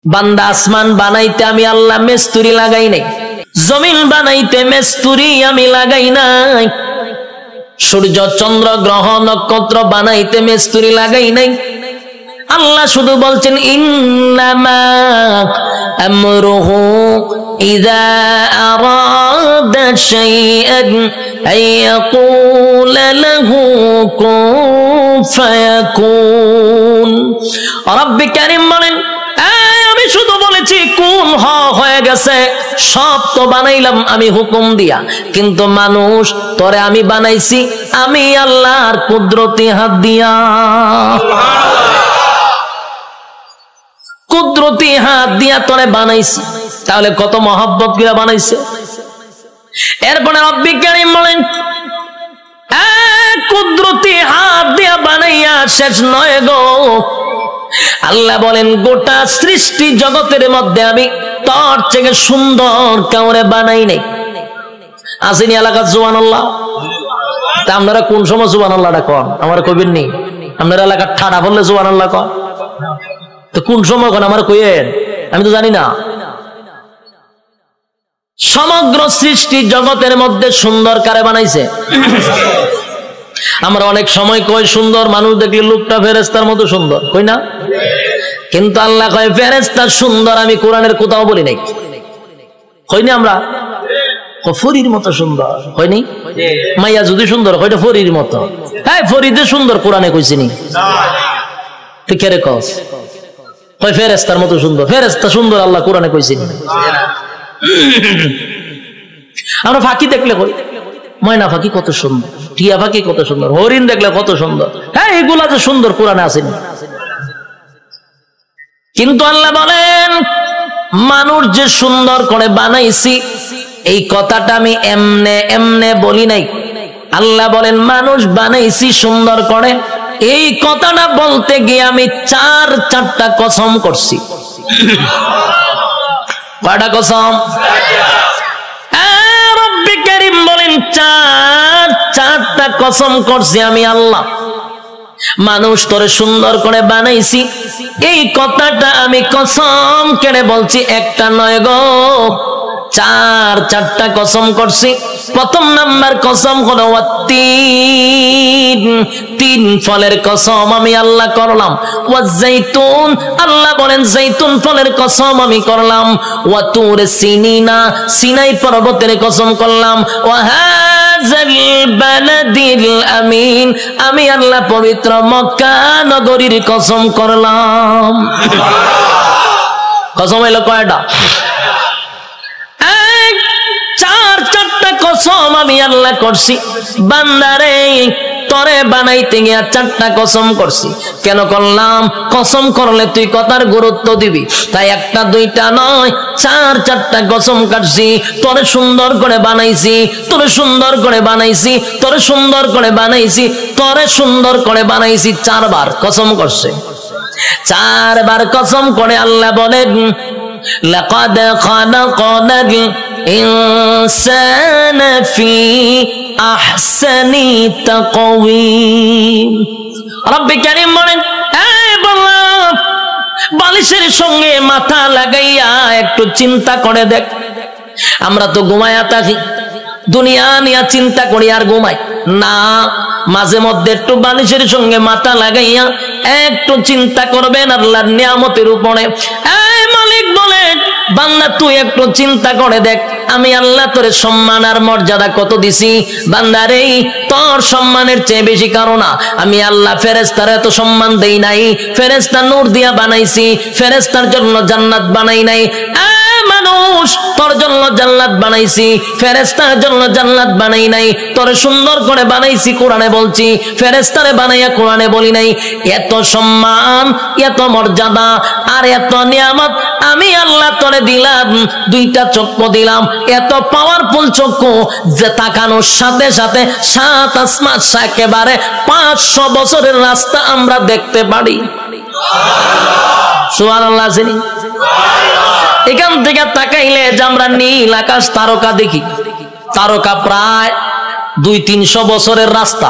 বান্দা আসমান বানাইতে আমি আল্লাহ মিস্ত্রি লাগাই নাই, জমিন বানাইতে মিস্ত্রি আমি লাগাই নাই, সূর্য চন্দ্র গ্রহ নক্ষত্র বানাইতে মিস্ত্রি লাগাই নাই। আল্লাহ শুধু বলছেন ইন্নামা আমরুহু ইযা আরাদা শাইআন আইয়াকুলা লাহু কুন ফায়াকুন। রব্বি কারীম বলেন আমি শুধু বলেছি কোন হয়ে গেছে, সব তো বানাইলাম আমি হুকুম দিয়া, কিন্তু মানুষ তোরে আমি বানাইছি আমি আল্লাহর কুদরতি হাত দিয়া, কুদরতি হাত দিয়া তোরে বানাইছি। তাহলে কত মহব্বত করে বানাইছে। এরপরে রব্বি কারীম বলেন কুদরতি হাত দিয়া বানাইয়া শেষ নয় গো, আল্লাহ বলেন গোটা সৃষ্টি জগতের মধ্যে আমি তোর থেকে সুন্দর কাউরে বানাই নাই। আসেনি এলাকা সুবহানাল্লাহ? তা আপনারা কোন সময় সুবহানাল্লাহটা কন? আমার কবির নেই। আপনারা এলাকার ঠাডা বললে সুবহানাল্লাহ কন, তো কোন সময় কন আমার কইয়েন? আমি তো জানি না। সমগ্র সৃষ্টি জগতের মধ্যে সুন্দর কারে বানাইছে? আমরা অনেক সময় কই সুন্দর মানুষ দেখলে লোকটা ফেরেশতার মতো সুন্দর, কই না? কিন্তু আল্লাহ কয় ফেরেশতা সুন্দর আমি কোরআনের কোথাও বলি নাই। কইনি আমরা ফরির মতো সুন্দর, হয়নি? মাইয়া যদি সুন্দর হয়তো ফরির মতো, হ্যাঁ ফরিদে সুন্দর কোরআনে কইছিনি, তুই কে রে কস? কয় ফেরেশতার মতো সুন্দর, ফেরেশতা সুন্দর আল্লাহ কোরআনে কইছিনি। আমরা ফাঁকি দেখলে কই ময়না পাখি কত সুন্দর, টিয়া পাখি কত সুন্দর, হরিণ দেখলে কত সুন্দর, হ্যাঁ এগুলা যে সুন্দর কোরআনে আসেনি। কিন্তু আল্লাহ বলেন মানুষ যে সুন্দর করে বানাইছি এই কথাটা আমি এমনে এমনে বলি নাই। আল্লাহ বলেন মানুষ বানাইছি সুন্দর করে, এই কথাটা বলতে গিয়ে আমি চারটা কসম করছি। কয়টা কসম? রব্বি কারীম বলেন চারটা কসম করছি আমি আল্লাহ। মানুষ তোরে সুন্দর করে বানাইছি এই কথাটা আমি কসম কেড়ে বলছি, একটা নয় গো, চারটা কসম করছি। প্রথম নাম্বার কসম হলো তিন ফলের কসম আমি আল্লাহ করলাম। ওয়াজাইতুন, আল্লাহ বলেন জাইতুন ফলের কসম আমি করলাম। ওয়া তুর সিনিনা, সিনাই পর্বতের কসম করলাম। ওয়া হাযাল বালাদিল আমিন, আমি আল্লাহ পবিত্র মক্কা নগরীর কসম করলাম। কসম হলো কয়টা? চারটা কসম আমি আল্লাহ করছি। বান্দারে তরে বানাইতে গিয়া চারটা কসম করছি। কেন করলাম? কসম করলে তুই কথার গুরুত্ব দিবি, তাই একটা দুইটা নয় চারটা কসম কাটছি। তোরে সুন্দর করে বানাইছি, তোরে সুন্দর করে বানাইছি, তোরে সুন্দর করে বানাইছি, তোরে সুন্দর করে বানাইছি। চারবার কসম করছে। চারবার কসম করে আল্লাহ বলেন লাকাদ খালাকনাল ইনসানা ফি আহসানি তাকওয়িম। রব্বি কারীম বলেন বালিশের সঙ্গে মাথা লাগাইয়া একটু চিন্তা করে দেখ। আমরা তো ঘুমায়া থাকি, দুনিয়া নিয়ে চিন্তা করি আর ঘুমাই না। মাঝে মধ্যে একটু বালিশের সঙ্গে মাথা লাগাইয়া একটু চিন্তা করবেন আল্লাহর নিয়ামতের উপরে। মালিক বলেন বান্দা তুই একটু চিন্তা করে দেখ আমি আল্লাহ তোরে সম্মান আর মর্যাদা কত দিছি। বান্দারে তোর সম্মানের চেয়ে বেশি কারণ না, আমি আল্লাহ ফেরেশতার এত সম্মান দেই নাই। ফেরেশতা নূর দিয়া বানাইছি, ফেরেশতার জন্য জান্নাত বানাই নাই। মানুষ তোর জন্য জান্নাত বানাইছি, ফেরেশতার জন্য জান্নাত বানাই নাই। তোরে সুন্দর করে বানাইছি কোরআনে বলছি, ফেরেশতারে বানাইয়া কোরআনে বলি নাই। এত সম্মান, এত মর্যাদা আর এত নিয়ামত আমি আল্লাহ তোরে দিলাম। দুইটা চক্ষু দিলাম, এত পাওয়ারফুল চক্ষু যে তাকানোর সাথে সাথে সাত আসমান একেবারে 500 বছরের রাস্তা আমরা দেখতে পারি। সুবহানাল্লাহ। এখান থেকে তাকাইলে যে আমরা নীল আকাশ তারকা দেখি, তারকা প্রায় 200-300 বছরের রাস্তা।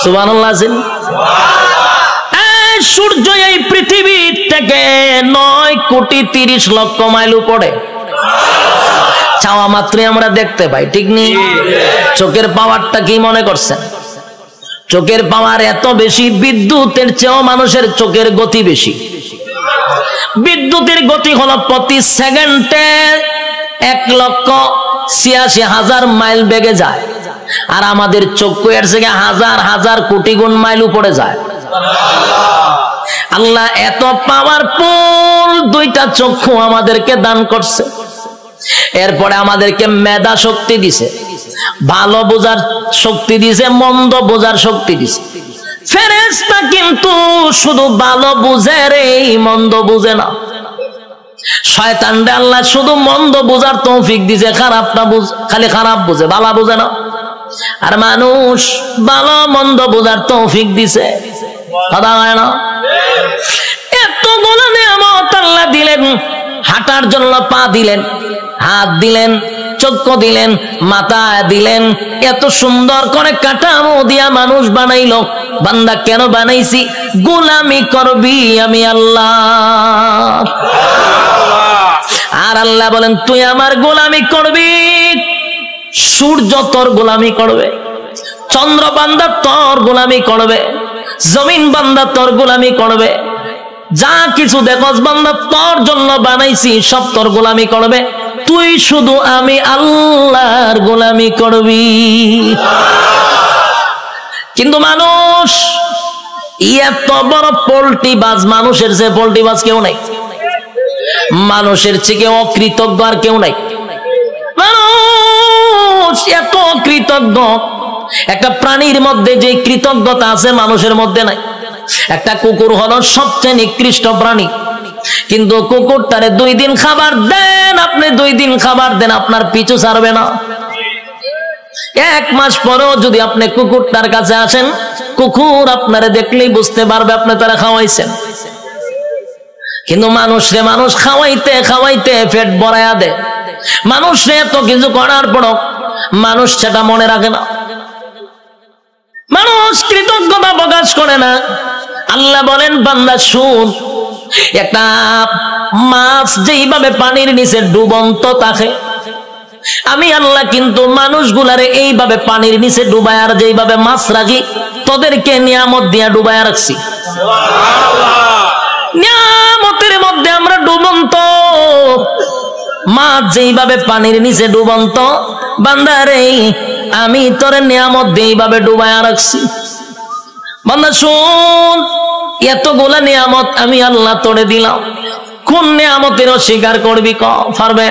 সুবহানাল্লাহ। সূর্য এই পৃথিবী থেকে 9,30,00,000 মাইল উপরে, চাওয়া মাত্রই আমরা দেখতে পাই, ঠিক নেই? চোখের পাওয়ারটা কি মনে করছেন? চোখের পাওয়ার এত বেশি, বিদ্যুতের চেয়েও মানুষের চোখের গতি বেশি। বিদ্যুতের গতি হলো প্রতি সেকেন্ডে 1,86,000 মাইল বেগে যায়, আর আমাদের চক্ষু এর থেকে হাজার হাজার কোটি গুণ মাইল উপরে যায়। আল্লাহ এত পাওয়ারফুল দুইটা চক্ষু আমাদেরকে দান করছে। এরপরে আমাদেরকে মেধা শক্তি দিছে, ভালো বোঝার শক্তি দিছে, মন্দ বোঝার শক্তি দিছে। ফেরেশতা কিন্তু শুধু ভালো বুঝে রে, মন্দ বুঝে না। শয়তানরে আল্লাহ শুধু মন্দ বোঝার তৌফিক দিছে, খারাপটা খালি খারাপ বুঝে, ভালো বুঝে না। আর মানুষ ভালো মন্দ বোঝার তৌফিক দিছে, কথা হয় না? এতগুলো নিয়ামত আল্লাহ দিলেন, হাঁটার জন্য পা দিলেন, হাত দিলেন, চক্ষু দিলেন, মাথা দিলেন, এত সুন্দর করে কাঠামো দিয়া মানুষ বানাইলো। বান্দা কেন বানাইছি? গোলামি করবি আমি আল্লাহ। আর আল্লাহ বলেন তুই আমার গোলামি করবি, সূর্য তোর গোলামি করবে, চন্দ্র বান্দা তোর গোলামি করবে, জমিন বান্দা তোর গোলামি করবে, যা কিছু দেখস বান্দা তোর জন্য বানাইছি সব তোর গোলামি করবে, তুই শুধু আমি আল্লাহর গোলামি করবি। কিন্তু মানুষ এত বড় পোল্ট্রি বাজ, মানুষের যে পোল্ট্রি বাজ কেউ নাই, মানুষের চেয়ে অকৃতজ্ঞ আর কেউ নাই। মানুষ এত অকৃতজ্ঞ, একটা প্রাণীর মধ্যে যে কৃতজ্ঞতা আছে মানুষের মধ্যে নাই। একটা কুকুর হলো সবচেয়ে নিকৃষ্ট প্রাণী, কিন্তু কুকুরটারে 2 দিন খাবার দেন, আপনি 2 দিন খাবার দেন, আপনার পিছু ছাড়বে না। 1 মাস পরেও যদি আপনি কুকুরটার কাছে আসেন, কুকুর আপনারে দেখলেই বুঝতে পারবে আপনি তারা খাওয়াইছেন। কিন্তু মানুষরে মানুষ খাওয়াইতে খাওয়াইতে পেট ভরাইয়া দেয়। মানুষরে এত কিছু করার পরও মানুষ সেটা মনে রাখে না, মানুষ কৃতজ্ঞতা প্রকাশ করে না। আল্লাহ বলেন বান্দা শুন, একটা মাছ যেইভাবে পানির নিচে ডুবন্ত থাকে, আমি আল্লাহ কিন্তু মানুষগুলারে এইভাবে পানির নিচে ডুবায়, আর যেইভাবে মাছ রাখি তোদেরকে নিয়ামত দিয়া ডুবায় রাখছি। নিয়ামতের মধ্যে আমরা ডুবন্ত, মাছ যেইভাবে পানির নিচে ডুবন্ত, বান্দারে আমি তোর নিয়ামত দিয়ে এইভাবে ডুবায় রাখছি। বান্দা শুন, এতগুলা নিয়ামত আমি আল্লাহ তোরে দিলাম, কোন নিয়ামতের অস্বীকার করবি? পারবে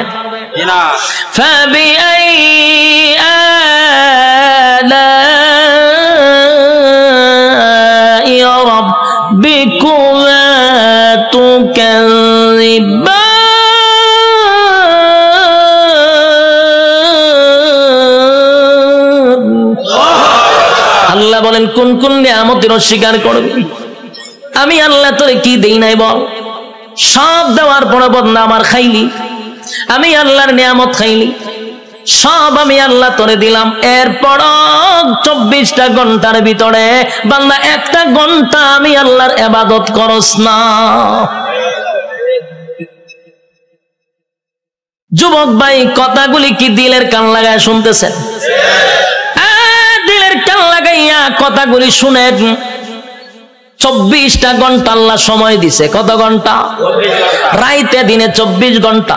না। ফাবিআই আলাই রাব্বিকুমা তুকাযিবান। আল্লাহ বলেন কোন কোন নিয়ামতের অস্বীকার করবি? আমি আল্লাহ তোরে কি দেই নাই বল? সব দেওয়ার পরে বদনা আমার খাইলি, আমি আল্লাহর নিয়ামত খাইলি, সব আমি আল্লাহ তোরে দিলাম। এরপর 24টা ঘন্টার ভিতরে বান্দা 1টা ঘন্টা আমি আল্লাহর ইবাদত করস না। যুবক ভাই, কথাগুলি কি দিলের কান লাগায় শুনতেছেন? দিলের কান লাগাইয়া কথাগুলি শুনেন। 24টা ঘন্টা আল্লাহ সময় দিছে। কত ঘন্টা? রাইতে দিনে 24 ঘন্টা।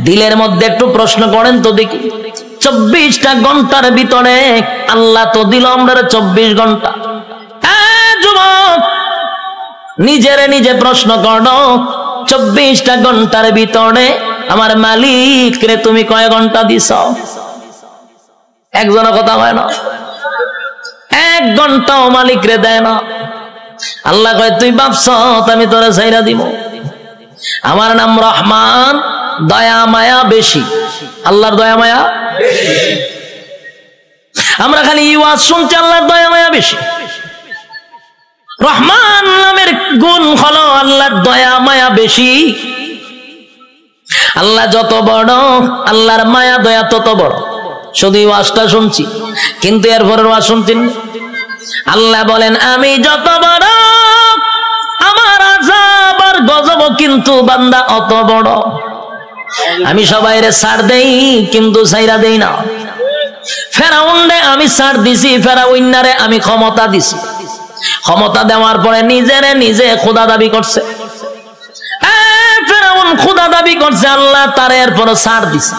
দিলের মধ্যে একটু প্রশ্ন করেন তো দেখি, 24টা ঘন্টার ভিতরে আল্লাহ তো দিল আমরা 24 ঘন্টা। যুবক, নিজেরে নিজে প্রশ্ন করো, 24টা ঘন্টার ভিতরে আমার মালিক রে তুমি কয় ঘন্টা দিছ? একজনের কথা হয় না, 1 ঘন্টাও মালিক রে দেয় না। আল্লাহ কয় তুই ভাবছ আমি তোরে ছাইরা দিব? আমার নাম রহমান, দয়া মায়া বেশি। আল্লাহর দয়া মায়া বেশি। আমরা খালি ওয়াজ শুনছি, আল্লাহর দয়া মায়া বেশি। রহমান নামের গুণ হলো আল্লাহর দয়া মায়া বেশি। আল্লাহ যত বড়, আল্লাহর মায়া দয়া তত বড়। শুধু ওয়াজটা শুনছি, কিন্তু এরপরের ওয়াজ শুনছেন। আল্লাহ বলেন আমি যত বড়, আমার আযাব আর গজব কিন্তু বান্দা অত বড়, আমি সবাইরে ছাড় দেই কিন্তু ছাইরা দেই না। ফেরাউনরে আমি ছাড় দিছি, ফেরাউন্নারে আমি ক্ষমতা দিছি, ক্ষমতা দেওয়ার পরে নিজেরে নিজে খোদা দাবি করছে। ফেরাউন খোদা দাবি করছে, আল্লাহ তার এরপর ছাড় দিছে।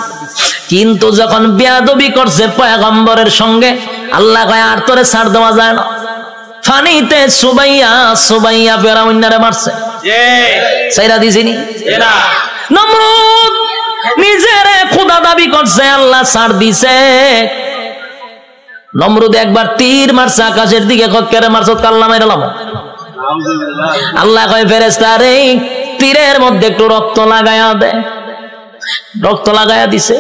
কিন্তু যখন বেয়াদবি করছে পয়গম্বরের সঙ্গে, আল্লাহ কয় আর তোরে ছাড় দেওয়া যায় না। ফানিতে সুবাইয়া সুবাইয়া ফেরাউন্নারে মারছে, ছাইরা দিছিনি। নমরুদ নিজেরে খোদা দাবি করছে, আল্লাহ ছাড় দিছে। নমরুদ একবার তীর মারছে আকাশের দিকে, কেড়ে মারছো কাল্লা মাইরালাম। আল্লাহ কয় ফেরেশতা রে তীরের মধ্যে একটু রক্ত লাগায়া দে। রক্ত লাগায়া দিছে।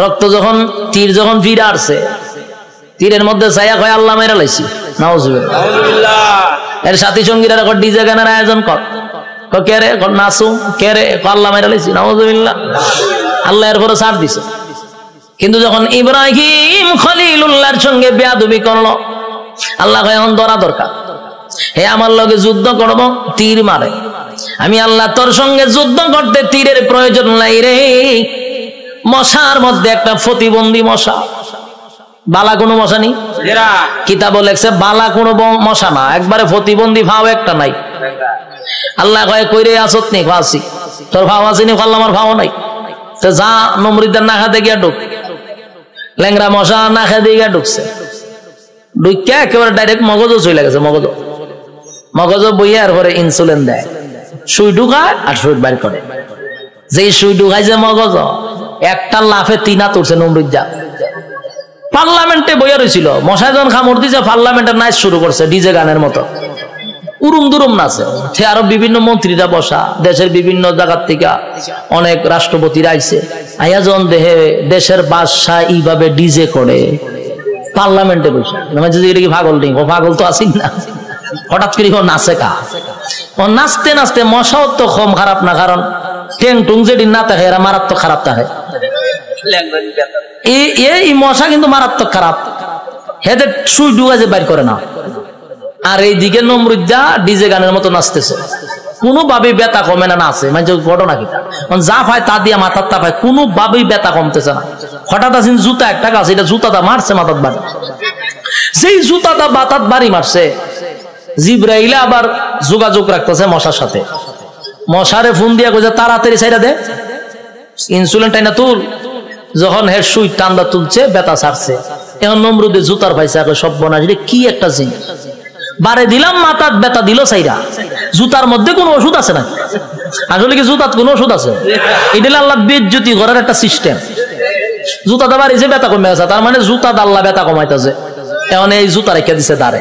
রক্ত যখন তীর যখন ফিরে আসছে, তীরের মধ্যে ছায়া কয় আল্লাহ মাইরা লাইছি। নাউজুবিল্লাহ। এর সাথী সঙ্গীরা ডিজে গানের আয়োজন কর, কে রে নাচু, কে রে আল্লাহ মাইরা লাইছি। নাউজুবিল্লাহ। আল্লাহ এরপরে ছাড় দিছে। কিন্তু যখন ইব্রাহিম খলিলুল্লাহর সঙ্গে বেয়াদবি করলো, আল্লাহ কয় এখন ধরা দরকার। হে আমার লগে যুদ্ধ করব, তীর মারে। আমি আল্লাহ তোর সঙ্গে যুদ্ধ করতে তীরের প্রয়োজন নাই রে। মশার মধ্যে একটা প্রতিবন্ধী মশা, বালা কোনো মশা নেই। কিতাব লেখছে বালা কোনো মশা না, একবারে প্রতিবন্ধী ভাও একটা নাই। আল্লাহ কয় কইরে আসত নি ফাসি, তোর ভাও আসেনি, আল্লাহ আমার ভাও নাই। তো যা নমরুদের না খাতে গিয়া ঢুক। ল্যাংরা মশা না খেতে গিয়া ঢুকছে, ঢুকিয়া একেবারে ডাইরেক্ট মগজও চলে গেছে। মগজ বইয়া আর পরে ইনসুলিন দেয়, সুই ঢুকায় আর সুই বাইর করে। যে সুই ঢুকাইছে মগজ, একটা লাফে তিনা তুলছে নমরুদ্দা। পার্লামেন্টে বইয়া রয়েছিল, মশায় যখন খামড় দিছে পার্লামেন্টের নাচ শুরু করছে ডিজে গানের মতো, উরুম দুরুম নাচে। সে আরো বিভিন্ন মন্ত্রীরা বসা, দেশের বিভিন্ন জায়গার থেকে অনেক রাষ্ট্রপতিরা আইছে। আয়াজন দেহে দেশের বাদশাহ এইভাবে ডিজে করে পার্লামেন্টে বসে, এটা কি পাগল নেই? ও পাগল তো আসিন না। হঠাৎ করে নাচে কা, ও নাচতে নাচতে মশাও তো কম খারাপ না, কারণ টেং টুং যেটি না থাকে এরা মারাত্মক খারাপ থাকে। এই মশা কিন্তু মারাত্মক খারাপ, হেদের সুই ডুবা যে বাইর করে না। আর এইদিকে নমরুদ্দা ডিজে গানের মতো নাচতেছে, কোনোভাবেই ব্যথা কমে না। নাচে মানে ঘটনা কি, যা পায় তা দিয়ে মাথার তা পায়, কোনোভাবেই ব্যথা কমতেছে না। হঠাৎ আসেন জুতা একটা গাছ, এটা জুতাটা মারছে মাথার বাড়ি। সেই জুতাটা বাতাত বাড়ি মারছে, জিব্রাইল আবার যোগাযোগ রাখতেছে মশার সাথে। মশারে ফোন দিয়া কইছে তাড়াতাড়ি ছাইরা দে, ইনসুলিন টাইনা তুল। যখন হের সুই টান্দা তুলছে, ব্যথা ছাড়ছে। এখন নমরুদে জুতার পাইছে, সব বনাস কি একটা জিনিস। বারে দিলাম মাথার ব্যথা দিল সাইরা। জুতার মধ্যে কোন ওষুধ আছে না? আসলে কি জুতার কোন ওষুধ আছে? এটা আল্লাহ বেজ্জতি করার একটা সিস্টেম। জুতাটা বাড়িছে, ব্যথা কমে গেছে, তার মানে জুতা আল্লাহ ব্যথা কমাইতেছে। এখন এই জুতা রেখে দিছে দাঁড়ে,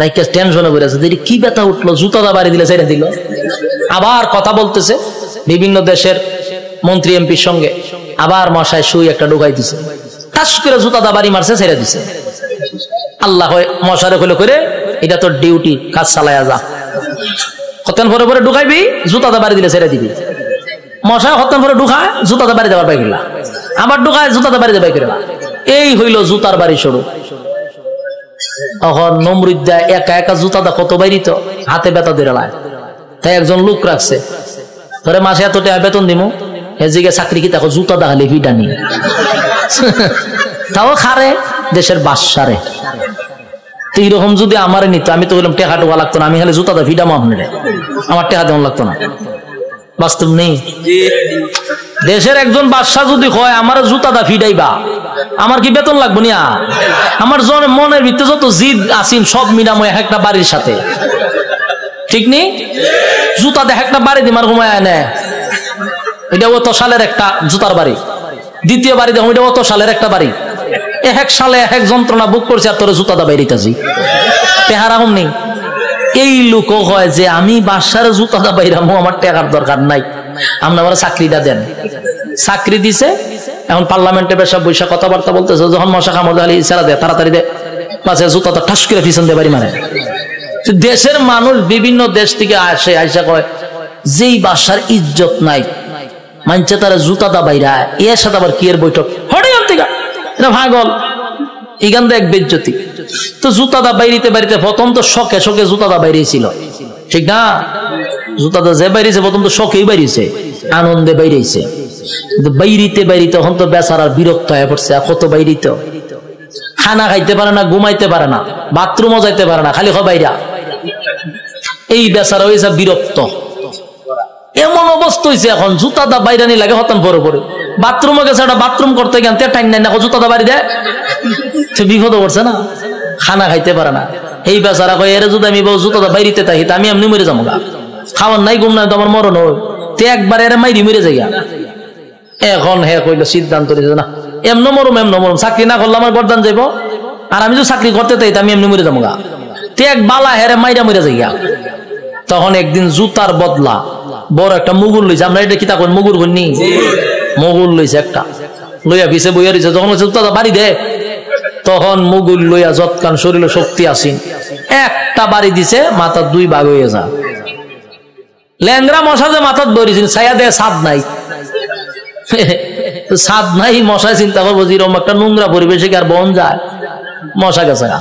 রেখে টেনশনে পড়ে আছে, কি ব্যথা উঠলো, জুতাটা বাড়ি দিলে ছেড়ে দিল। আবার কথা বলতেছে বিভিন্ন দেশের মন্ত্রী এমপির সঙ্গে, আবার মশায় সুই একটা ঢুকাই দিছে, টাস করে জুতাটা বাড়ি মারছে, ছেড়ে দিছে। আল্লাহ মশারে কইলো করে এটা তোর ডিউটি, কাজ চালায়া যা। হতেন পরে পরে ঢুকাইবি, জুতাটা বাড়ি দিলে ছেড়ে দিবি। মশায় হতেন পরে ঢুকায়, জুতাটা বাড়ি দেওয়ার বাইকিলা, আবার ঢুকায়, জুতাটা বাড়ি দেওয়ার বাইকিলা। এই হইল জুতার বাড়ি শুরু। তখন নমরুদ্দা একা একা জুতাটা কত বাইরিত, হাতে ব্যথা দিয়ে লায়। তাই একজন লোক রাখছে, ধরে মাসে এত টাকা বেতন দিমু, এদিকে চাকরি কি দেখো জুতা দেখালে ভিটা নিয়ে তাও খারে দেশের বাদশারে। তো এইরকম যদি আমার নিত, আমি তো বললাম টেকা টোকা লাগতো না, আমি খালি জুতাটা ভিডা মাহনে, আমার টেকা তেমন লাগতো না। বাস্তব নেই। দেশের একজন বাদশাহ যদি হয় আমার জুতাটা ফিডাইবা, আমার কি বেতন লাগবো না? আমার মনের ভিতরে যত জিদ আসিন সব মিলাময় একটা বাড়ির সাথে, ঠিক নেই? জুতা দেখ একটা বাড়ি দিমার ঘুমায় নেয়, এটা অত সালের একটা জুতার বাড়ি। দ্বিতীয় বাড়ি দেখো, এটা অত সালের একটা বাড়ি। এক সালে এক যন্ত্রণা বুক করছে, আর তোর জুতাটা বাইরিতেছি টেহারা হম নেই। এই লোকও হয় যে আমি বাসার জুতাটা বাইরামো, আমার টাকার দরকার নাই, আপনি আমার চাকরিটা দেন। চাকরি দিছে, এখন পার্লামেন্টে বেশ বৈশা কথাবার্তা বলতেছে, যখন মশা কামড় দেয় ইশারা দেয় তাড়াতাড়ি দে, পাশে জুতাটা ঠাস করে পিছন দিয়ে বাড়ি মারে। দেশের মানুষ বিভিন্ন দেশ থেকে আসে, আইসা কয় যেই বাসার ইজ্জত নাই, মানছে তারা জুতাটা বাইরা, এর সাথে আবার কি এর বৈঠক হঠাৎ থেকে এটা ভাগল, এখান থেকে এক বেজ্জতি। তো জুতাটা বাইরিতে বাড়িতে প্রথম তো শখে শখে জুতাটা বাইরেছিল, ঠিক না? জুতাটা যে বাইরেছে প্রথম তো শখেই বাইরেছে, আনন্দে বাইরেছে, কিন্তু বাইরিতে তখন তো বেচারার বিরক্ত হয়ে পড়ছে। কত বাইরিতে খানা খাইতে পারে না, ঘুমাইতে পারে না, বাথরুমও যাইতে পারে না, খালি বাইরা। এই বেচারা হয়েছে বিরক্ত। এমন অবস্থা হয়েছে এখন জুতাটা বাইরে নি লাগে হতান পরে পরে বাথরুমে গেছে, একটা বাথরুম করতে গেন টাইম নাই না, জুতাটা বাড়ি দেয়, সে বিপদ করছে না, খানা খাইতে পারে না। এই বেচারা কয় এর যদি আমি জুতাটা বাইরিতে থাকি আমি এমনি মরে যাবো গা, খাওয়ার নাই ঘুম নাই তো আমার মরণ হয়, তে একবার এর মাইরি মরে যাই। এখন হে কইল সিদ্ধান্ত নিয়েছে না এমন মরম চাকরি না করলে আমার গর্দান যাইব, আর আমি যদি চাকরি করতে চাই আমি এমনি মরে যাবো গা, তে এক বালা হেরে মাইরা মরে যাই। তখন একদিন জুতার বদলা বড় একটা মুগুর লইছে, আমরা এটা কিতা করি মুগুর করিনি, মুগুর লইছে একটা, লইয়া পিছে বইয়া দিছে। যখন জুতাটা বাড়ি দে তখন মুগুর লইয়া যৎকান শরীরে শক্তি আসিন একটা বাড়ি দিছে, মাথার দুই ভাগ হয়ে যা। ল্যাংরা মশা যে মাথার ধরেছেন ছায়া দেয়, ছাদ নাই, ছাদ নাই, মশায় চিন্তা করবো যেরকম একটা নোংরা পরিবেশে আর বন যায়, মশা গেছে গা,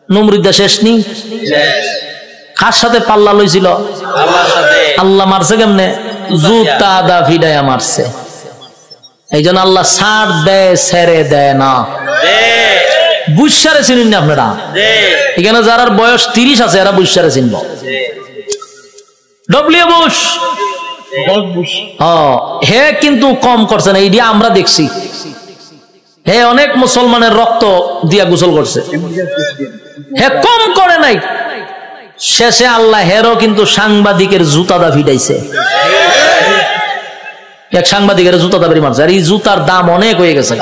নমরুদ্দা শেষ নি। কার সাথে পাল্লা লইছিল? আল্লাহ মারছে কেমনে? জুতা দা ফিডাইয়া মারছে। এই জন্য আল্লাহ ছাড় দেয়, ছেড়ে দেয় না। বুঝসারে চিনুন না আপনারা? এখানে যারা বয়স 30 আছে এরা বুঝসারে চিনব। ডব্লিউ বুশ হে কিন্তু কম করছে না, এইটা আমরা দেখছি। হে অনেক মুসলমানের রক্ত দিয়া গোসল করছে, হে কম করে নাই। শেষে আল্লাহ হেরও কিন্তু সাংবাদিকের জুতাদা ফিটাইছে, এক সাংবাদিকের জুতাদা বাড়ি মারছে। আর এই জুতার দাম অনেক হয়ে গেছে,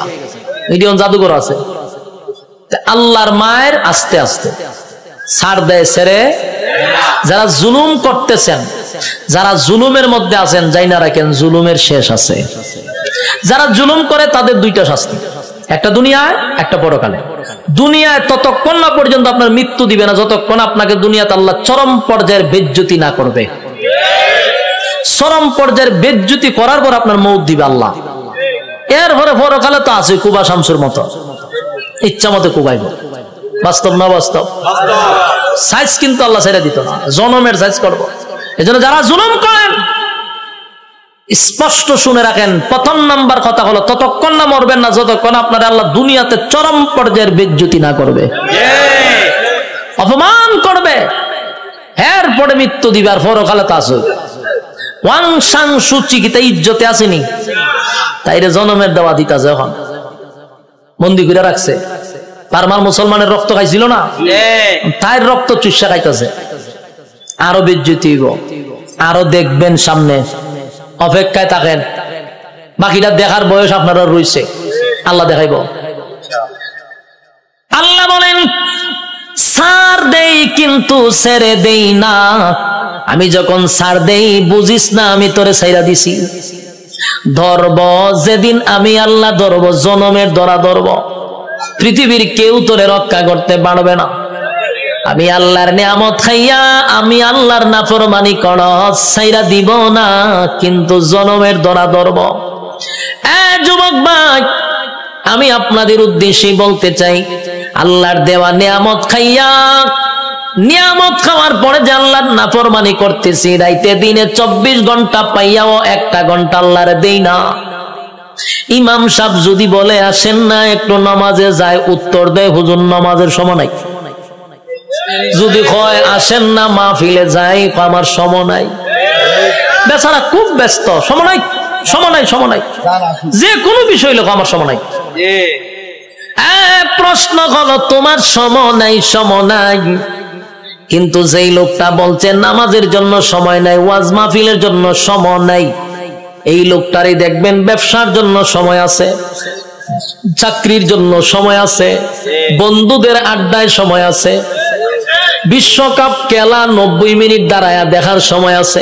মিডিয়ন জাদুঘর আছে। আল্লাহর মায়ের আস্তে আস্তে ছাড় দেয়, ছেড়ে। যারা জুলুম করতেছেন, যারা জুলুমের মধ্যে আছেন, যাই না রাখেন জুলুমের শেষ আছে। যারা জুলুম করে তাদের দুইটা শাস্তি, একটা দুনিয়ায় একটা পরকালে। দুনিয়ায় ততক্ষণ না পর্যন্ত আপনার মৃত্যু দিবে না যতক্ষণ আপনাকে দুনিয়াতে আল্লাহ চরম পর্যায়ের বেজ্জতি না করবে। চরম পর্যায়ের বেজ্জতি করার পর আপনার মৌত দিবে আল্লাহ। এরপরে পরকালে তো আছে কুবা শামসুর মতো, ইচ্ছা মতো কুবাইব। বাস্তব না বাস্তব? সাইজ কিন্তু আল্লাহ ছেড়ে দিত না, জনমের সাইজ করবো। এজন্য যারা জুলুম করেন স্পষ্ট শুনে রাখেন, প্রথম নাম্বার কথা হলো ততক্ষণ না মরবেন না যতক্ষণ আপনার আল্লাহ দুনিয়াতে চরম পর্যায়ের বেজ্জতি না করবে, অপমান করবে। এরপরে মৃত্যু দিবে, আর পরকালে তা আছে। ওয়াং সাং সুচি কি তাই ইজ্জতে আসেনি, তাইরে জনমের দেওয়া দিতাছে, এখন বন্দি করে রাখছে। পারমার মুসলমানের রক্ত খাইছিল না, তাই রক্ত চুষা খাইতেছে। আরো বেজ্জতি হইব, আরো দেখবেন সামনে, অপেক্ষায় থাকেন। বাকিটা দেখার বয়স আপনারা রয়েছে, আল্লাহ দেখাইব। আল্লাহ বলেন ছাড় দেই কিন্তু ছেড়ে দেই না। আমি যখন ছাড় দেই বুঝিস না আমি তোরে ছাইরা দিছি। ধরব যেদিন আমি আল্লাহ ধরব, জনমের ধরা ধরব, পৃথিবীর কেউ তোরে রক্ষা করতে পারবে না। আমি আল্লাহর নিয়ামত খাইয়া আমি আল্লাহর নাফরমানি করস, ছাইরা দিব না, কিন্তু জনমের ধরা ধরব। যুবক ভাই, আমি আপনাদের উদ্দেশ্যে বলতে চাই, আল্লাহর দেওয়া নিয়ামত খাইয়া, নিয়ামত খাওয়ার পরে যে আল্লাহর নাফরমানি করতেছি, রাইতে দিনে 24 ঘন্টা পাইয়াও 1টা ঘন্টা আল্লাহর দেই না। ইমাম সাহেব যদি বলে আসেন না একটু নামাজে যায়, উত্তর দেয় হুজুর নামাজের সময় নাই। যদি কয় আসেন না মাহফিলে যাই, আমার সময় নাই। বেচারা খুব ব্যস্ত, সময় নাই, সময় নাই, সময় নাই, যে কোনো বিষয় লোক আমার সময় নাই। প্রশ্ন হলো তোমার সময় নাই, সময় নাই, কিন্তু যেই লোকটা বলছে নামাজের জন্য সময় নাই, ওয়াজ মাহফিলের জন্য সময় নাই, এই লোকটারই দেখবেন ব্যবসার জন্য সময় আছে, চাকরির জন্য সময় আছে, বন্ধুদের আড্ডায় সময় আছে, বিশ্বকাপ খেলা 90 মিনিট দাঁড়ায়া দেখার সময় আছে,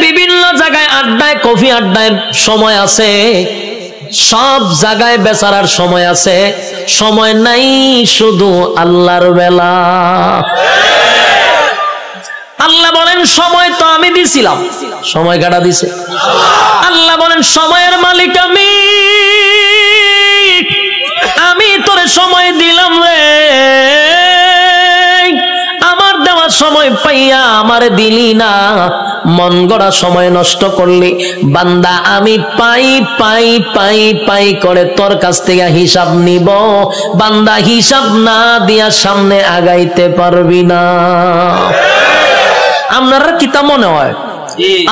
বিভিন্ন জায়গায় আড্ডায়, কফি আড্ডায় সময় আছে, সব জায়গায় বেচারার সময় আছে। সময় নাই শুধু আল্লাহর বেলা। আল্লাহ বলেন সময় তো আমি দিছিলাম, সময় কাটা দিছে আল্লাহ। বলেন সময়ের মালিক আমি, আমি তোরে সময় দিলাম রে, আমার দেওয়া গড়া সময় পাইয়া আমারে দিলি না, মন গড়া সময় নষ্ট করলি। বান্দা আমি পাই পাই পাই পাই করে তোর কাছ থেকে হিসাব নিব, বান্দা হিসাব না দিয়া সামনে আগাইতে পারবি না। আপনারা কি তা মনে হয়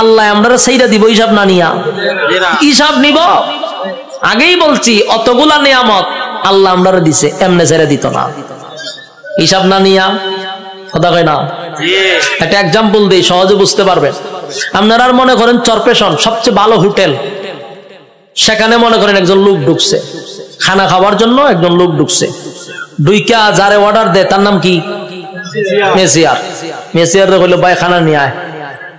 আল্লাহ আমরা সেইটা দিব হিসাব না নিয়া? হিসাব নিব। আগেই বলছি অতগুলা নিয়ামত আল্লাহ আমরা দিছে, এমনে ছেড়ে দিত না হিসাব না নিয়া। কথা কয় না? একটা এক্সাম্পল দিই সহজে বুঝতে পারবেন। আপনারা মনে করেন চরপেশন সবচেয়ে ভালো হোটেল, সেখানে মনে করেন একজন লোক ঢুকছে খানা খাওয়ার জন্য, একজন লোক ঢুকছে, ঢুইকা যারে অর্ডার দেয় তার নাম কি? মেসিয়ার। মেসিয়ার কইলো ভাই খানা নিয়ে আয়,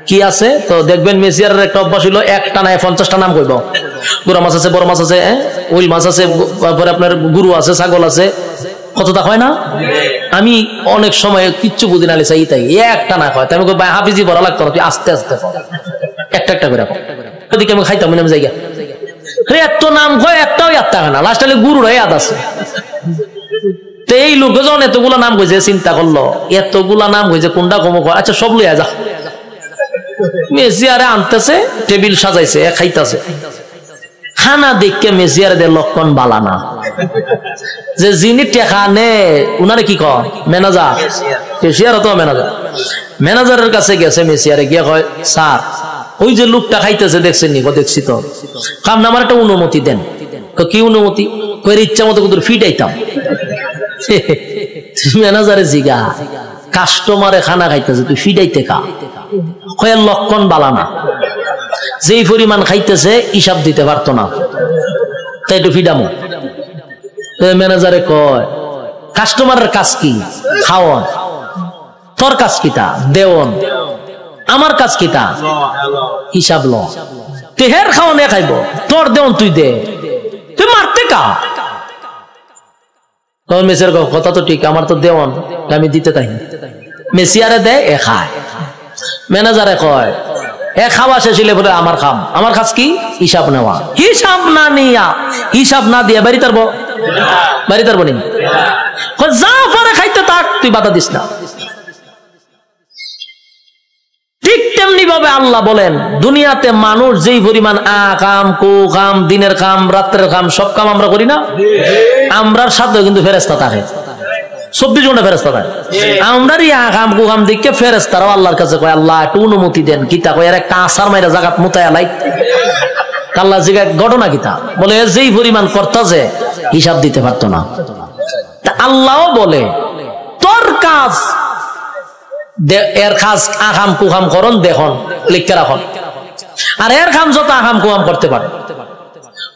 কি আছে? তো দেখবেন মেসিয়ারের একটা অভ্যাস হইলো একটা নাই 50টা নাম কইব। গুড়া মাছ আছে, বড় মাছ আছে, উইল মাছ আছে, তারপরে আপনার গরু আছে, ছাগল আছে, কতটা হয় না? আমি অনেক সময় কিচ্ছু বুঝি না চাই তাই একটা না হয়, আমি ভাই হাফিজি বড় লাগতো না, তুই আস্তে আস্তে একটা একটা করে ওদিকে আমি খাইতাম নাম জায়গা এত নাম কয় একটাও ইয়াদ থাকে না, লাস্ট গুরুরা ইয়াদ আছে। তো এই লোকজন এতগুলা নাম কইছে, চিন্তা করলো এতগুলা নাম কইছে কোনটা কম কয়, আচ্ছা সব লইয়া যা। মেসিয়ারে আনতেছে, টেবিল সাজাইছে, খাইতেছে। খানা দেখে মেসিয়ারে দে লক্ষণ বালা না, যে যিনি টেকা নে উনারে কি কয় ম্যানেজার, মেসিয়ার তো ম্যানেজার। ম্যানেজারের কাছে গেছে মেসিয়ারে গিয়ে কয় স্যার ওই যে লোকটা খাইতেছে দেখছেন নি? দেখছি তো। কাম না আমার একটা অনুমতি দেন। কি অনুমতি? কয়ের ইচ্ছা মতো কিন্তু ফিটাইতাম। ম্যানেজারে জিগা কাস্টমারে খানা খাইতেছে তুই ফিটাইতে কা? কয়ের লক্ষণ বালা না, যেই পরিমাণ খাইতেছে হিসাব দিতে পারতো না, তাই একটু ফিডামো। ম্যানেজারে কয় কাস্টমারের কাজ কি? খাওয়ান। তোর কাজ কিটা? দেওয়ন। আমার কাজ কিটা? হিসাব ল। তুই হের খাওয়ান এ খাইব, তোর দেওয়ন তুই দে, তুই মারতে কা? মেসিয়ার কথা তো ঠিক, আমার তো দেওয়ন, আমি দিতে তাই। মেসিয়ারে দেয়, এ খায়। ম্যানেজারে কয় এ খাওয়া শেষ হইলে বলে আমার খাম। আমার কাজ কি? হিসাব নেওয়া। হিসাব না নিয়া, হিসাব না দিয়া বাড়ি তারবো, বাড়ি তারবো নি? যা পারে খাইতে থাক, তুই বাধা দিস না। ঠিক তেমনি ভাবে আল্লাহ বলেন দুনিয়াতে মানুষ যেই পরিমাণ কাম কু কাম, দিনের কাম রাত্রের কাম সব কাম আমরা করি না? আমরার সাথে কিন্তু ফেরেশতা থাকে, 24 ঘন্টা ফেরেশতা থাকে। আমরার কাম কু কাম দেখে ফেরেশতারাও আল্লাহর কাছে কয় আল্লাহ একটু অনুমতি দেন। কিতা কয়? এর একটা আসার মাইরা জাগাত মুতায়া লাই। আল্লাহ জিজ্ঞাসা ঘটনা কিতা? বলে যেই পরিমাণ করতা যে হিসাব দিতে পারতো না। আল্লাহও বলে তোর কাজ, এর কাজ আকাম কুকাম করন দেখুন লিখতে রাখুন, আর এর কাম যত আকাম কুকাম করতে পারে।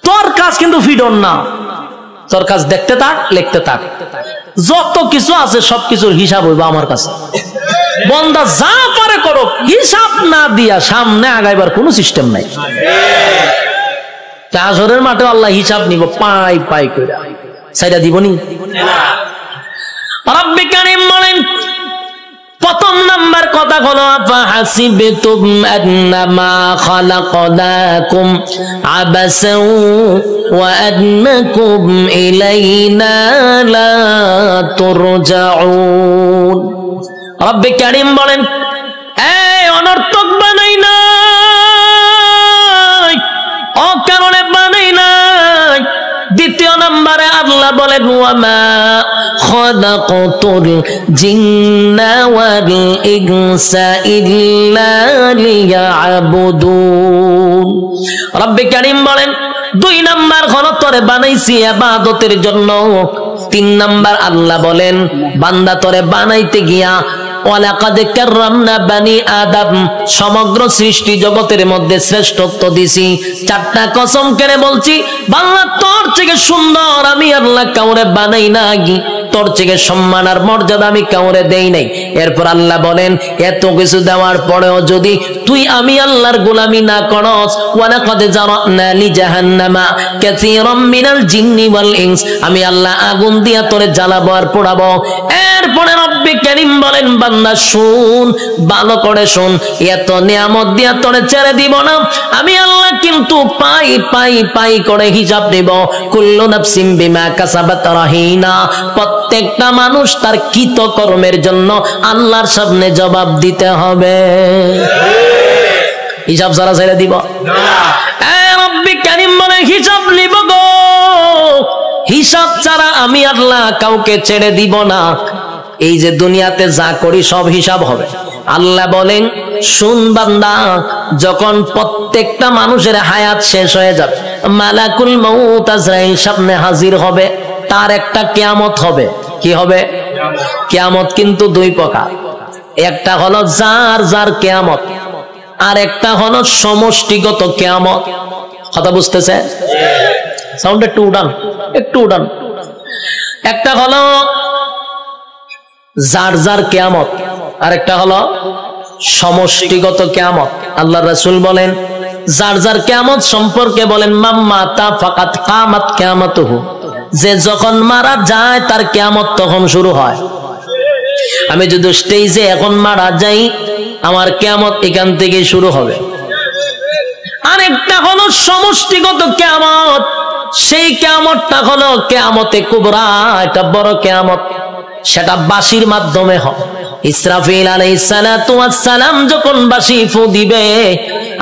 তোর কাজ কিন্তু ফিডন না, তোর কাজ দেখতে থাক, লিখতে থাক, যত কিছু আছে সবকিছুর হিসাব হইব আমার কাছে। বন্দা যা পারে করো, হিসাব না দিয়া সামনে আগাইবার কোন সিস্টেম নাই। হাসরের মাঠে আল্লাহ হিসাব নিব পাই পাই কইরা, সাইডা দিবনি। রব্বি কারীম বলেন প্রথম নাম্বার কথা হলো ফাহাসিবতুম আন্নামা খালাকনাকুম আবাসাও ওয়া আন্নাকুম ইলাইনা লা তুরজাউন। রব্বি কারীম বলেন এই অনর্থক বানাই নাই, অকারণে বানাই নাই। দ্বিতীয় নম্বরে আল্লাহ বলেন ওয়ামা খালাকতুল জিন্না ওয়াল ইনসা ইল্লা লিয়াবুদুন। রব্বে কারীম বলেন 2 নাম্বার হলো তোরে বানাইছি ইবাদতের জন্য। 3 নাম্বার আল্লাহ বলেন বান্দা তোরে বানাইতে গিয়া ওয়ালাকাদ কাররামনা বানি আদম, সমগ্র সৃষ্টি জগতের মধ্যে শ্রেষ্ঠত্ব দিছি। 4টা কসম করে বলছি বাংলা তোর থেকে সুন্দর আমি আল্লাহ কাউরে বানাই নাই, তোর থেকে সম্মান আর মর্যাদা আমি কাউরে দেই নাই। এরপর আল্লাহ বলেন এত কিছু দেওয়ার পরেও যদি তুই আমি আল্লাহর গোলামি না করস, ওয়ালাকাদ জারানা লি জাহান্নামা কাসীরাম মিনাল জিন্নি ওয়াল ইনস, আমি আল্লাহ আগুন দিয়া তোরে জ্বালাবো আর পোড়াবো। এরপরে রব্বে কারীম বলেন বান্দা শুন, ভালো করে শুন, এত নিয়ামত দিয়া তোরে ছেড়ে দিব না আমি আল্লাহ, কিন্তু পাই পাই পাই করে হিসাব দেব। কুল্লু নাফসিন বিমা কাসাবাত রাহিনা, প্রত্যেকটা মানুষ তার কৃত কর্মের জন্য আল্লাহর সামনে জবাব দিতে হবে। হিসাব ছাড়া ছেড়ে দিব না। রব্বি কারীম বলে হিসাব নিব গো, হিসাব ছাড়া আমি আল্লাহ কাউকে ছেড়ে দিব না। এই যে দুনিয়াতে যা করি সব হিসাব হবে। আল্লাহ বলেন শুন বান্দা, যখন প্রত্যেকটা মানুষের হায়াত শেষ হয়ে যাবে, মালাকুল মউত আজরাইল সামনে হাজির হবে, তার একটা কিয়ামত হবে। কি হবে? কিয়ামত কিন্তু দুই প্রকার, একটা হলো যার যার কিয়ামত, আর একটা হলো সমষ্টিগত কিয়ামত। কথা বুঝতেছে? সাউন্ড একটু উঠান, একটু উঠান। একটা হলো যার যার কিয়ামত, আর একটা হলো সমষ্টিগত কিয়ামত। আল্লাহ রাসূল বলেন যার যার কিয়ামত সম্পর্কে বলেন মাম্মা তা ফাকাত কামাত কিয়ামাতুহু, যে যখন মারা যায় তার কিয়ামত তখন শুরু হয়। আমি যদি স্টেজে এখন মারা যাই, আমার কিয়ামত এখান থেকে শুরু হবে। আরেকটা হলো সমষ্টিগত কিয়ামত, সেই কিয়ামতটা হলো কিয়ামতে কুবরা, এটা বড় কিয়ামত, সেটা বাঁশির মাধ্যমে হয়। ইসরাফিল আলাইহিস সালাতু ওয়াস সালাম যখন বাঁশি ফু দিবে,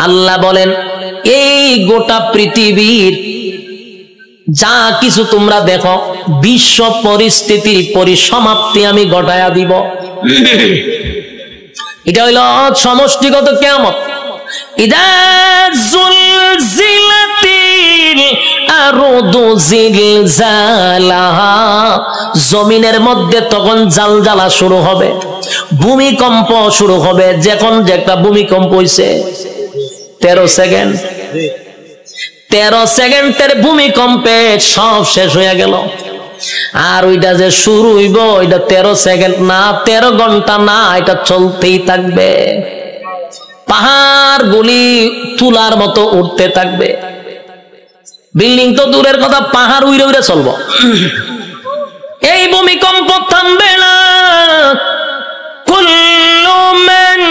আল্লাহ বলেন এই গোটা পৃথিবীর যা কিছু তোমরা দেখো, বিশ্ব পরিস্থিতির পরিসমাপ্তি আমি ঘটায়া দিব। এটা হইল সমষ্টিগত কিয়ামত। ইদা জুলজিলাতিল আরদু জিলজালাহা, জমিনের মধ্যে তখন জালজালা শুরু হবে, ভূমিকম্প শুরু হবে। যখন যে একটা ভূমিকম্প হইছে 13 সেকেন্ড, 13 সেকেন্ডের ভূমিকম্পে সব শেষ হয়ে গেল। আর ওইটা যে শুরু হইব, ওইটা 13 সেকেন্ড না, 13 ঘন্টা না, এটা চলতেই থাকবে। পাহাড় গুলি তুলার মতো উঠতে থাকবে। বিল্ডিং তো দূরের কথা, পাহাড় উইরে উইরে চলবো। এই ভূমিকম্প থামবে না। কুল্লু মান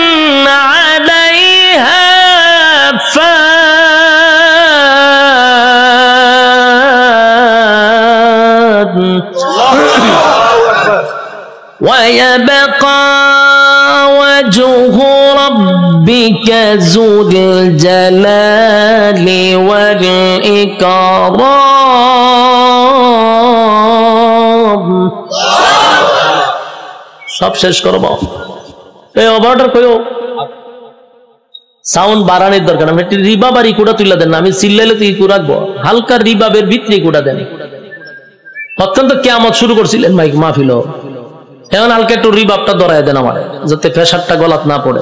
আলাইহা ফান ওয়া ইয়াবকা ওয়াজহু রাব্বিকা যুল জালালি ওয়াল ইকরাম। সব শেষ করব। এই অর্ডার কইও সাউন্ড বাড়ানোর দরকার। আমি একটু রিবাব আর ইকুটা তুলে দেন না, আমি চিল্লাইলে তো ইকু রাখবো। হালকা রিবাবের ভিতরে ইকুটা দেন। অত্যন্ত কিয়ামত শুরু করছিলেন মাইক মাহফিল, এখন হালকা একটু রিবাবটা ধরায় দেন আমার, যাতে প্রেসারটা গলাত না পড়ে।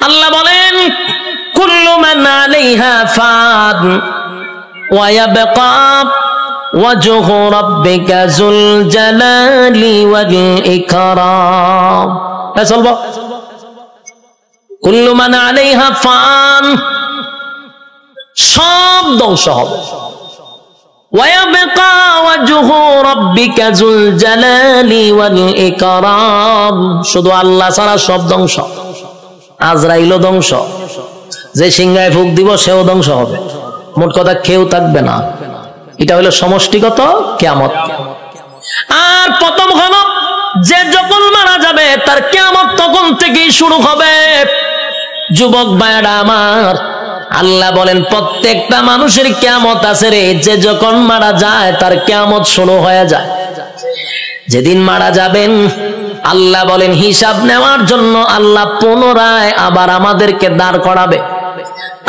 আল্লাহ বলেন কুল্লু মান আলাইহা ফান ওয়া ইয়াবকা ওয়াজহু রাব্বিকা যুল জালালি ওয়াল ইকরাম। চলবো। কুল্লু মান আলাইহা ফান, সব ধ্বংস হবে। ওয়া ইয়াবকা ওয়াজহু রাব্বিকা যুল জালালি ওয়াল ইকরাম, শুধু আল্লাহ ছাড়া সব ধ্বংস। আজরাইলও ধ্বংস, যে সিংহায় ফুক দিব সেও ধ্বংস হবে। মোট কথা কেউ থাকবে না। এটা হলো সমষ্টিগত কিয়ামত। আর প্রথম হলো যে যখন মারা যাবে তার কিয়ামত তখন থেকেই শুরু হবে। যুবক ভাইরা আমার, আল্লাহ বলেন প্রত্যেকটা মানুষের কিয়ামত আছে রে, যে যখন মারা যায় তার কিয়ামত শুরু হয়ে যায়। যেদিন মারা যাবেন আল্লাহ বলেন হিসাব নেওয়ার জন্য আল্লাহ পুনরায় আবার আমাদেরকে দাঁড় করাবে।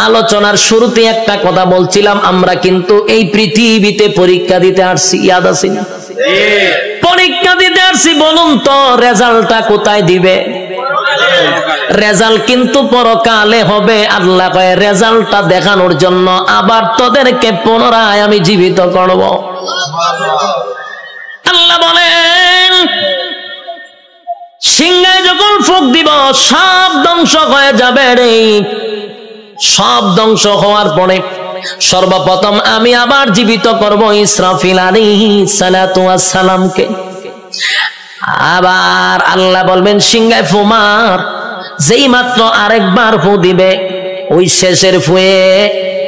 আলোচনার শুরুতে একটা কথা বলছিলাম, আমরা কিন্তু এই পৃথিবীতে পরীক্ষা দিতে আসছি, ইয়াদ আছে না? পরীক্ষা দিতে আসছি। বলুন তো রেজাল্টটা কোথায় দিবে? রেজাল্ট কিন্তু পরকালে হবে। আল্লাহ কয় রেজাল্টটা দেখানোর জন্য আবার তোদেরকে পুনরায় আমি জীবিত করব। আল্লাহ বলেন সিংহায় যখন ফুঁক দিব সব ধ্বংস হয়ে যাবে রে। সব ধ্বংস হওয়ার পরে সর্বপ্রথম আমি আবার জীবিত করব ইসরাফিল আলাইহিস সালাতু ওয়াস সালামকে। আবার আল্লাহ বলবেন সিংহায় ফু মার। যেই মাত্র আরেকবার ফু দিবে, ওই শেষের ফুয়ে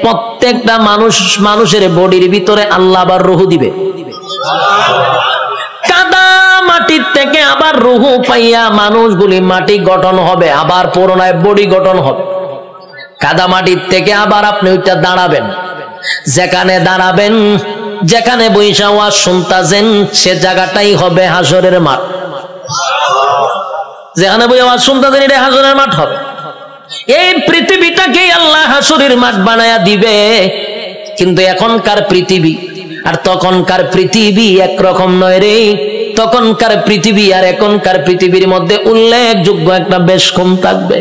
প্রত্যেকটা মানুষের বডির ভিতরে আল্লাহ আবার রুহু দিবে। কাদা মাটির থেকে আবার রুহু পাইয়া মানুষগুলি মাটি গঠন হবে, আবার পুনরায় বডি গঠন হবে। কাদা মাটির থেকে আবার আপনি ওইটা দাঁড়াবেন, যেখানে দাঁড়াবেন, যেখানে বৈশা ওয়াজ শুনতাছেন, সে জায়গাটাই হবে হাসরের মাঠ। যেখানে বই আওয়াজ শুনতাছেন, এটা হাসরের মাঠ হবে। এই পৃথিবীটাকে আল্লাহ হাসরের মাঠ বানায়া দিবে। কিন্তু এখনকার পৃথিবী আর তখনকার পৃথিবী একরকম নয় রে। তখনকার পৃথিবী আর এখনকার পৃথিবীর মধ্যে উল্লেখযোগ্য একটা বেশ কম থাকবে।